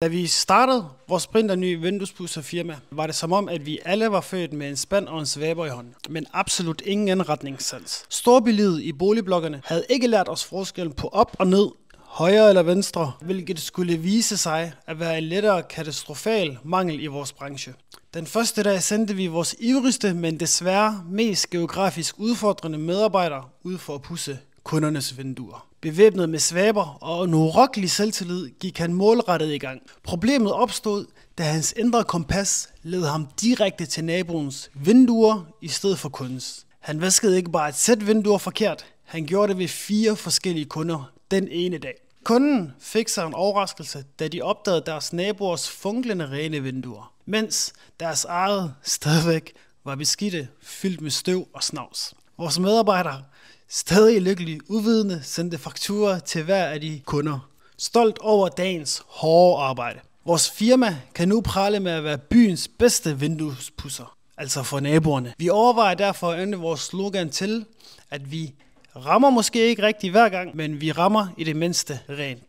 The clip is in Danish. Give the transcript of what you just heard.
Da vi startede vores sprinterny vinduespudserfirma, var det som om, at vi alle var født med en spand og en svaber i hånden, men absolut ingen indretningssans. Storbylivet i boligblokkene havde ikke lært os forskellen på op og ned, højre eller venstre, hvilket skulle vise sig at være en lettere katastrofal mangel i vores branche. Den første dag sendte vi vores ivrigste, men desværre mest geografisk udfordrende medarbejdere ud for at pudse kundernes vinduer. Bevæbnet med svaber og en urokkelig selvtillid gik han målrettet i gang. Problemet opstod, da hans indre kompas led ham direkte til naboens vinduer i stedet for kundens. Han vaskede ikke bare et sæt vinduer forkert, han gjorde det ved 4 forskellige kunder den ene dag. Kunden fik sig en overraskelse, da de opdagede deres naboers funklende rene vinduer, mens deres eget stadigvæk var beskidte, fyldt med støv og snavs. Vores medarbejdere, stadig lykkelig uvidende, sendte fakturer til hver af de kunder, stolt over dagens hårde arbejde. Vores firma kan nu prale med at være byens bedste vinduespudser, altså for naboerne. Vi overvejer derfor at ændre vores slogan til, at vi rammer måske ikke rigtigt hver gang, men vi rammer i det mindste rent.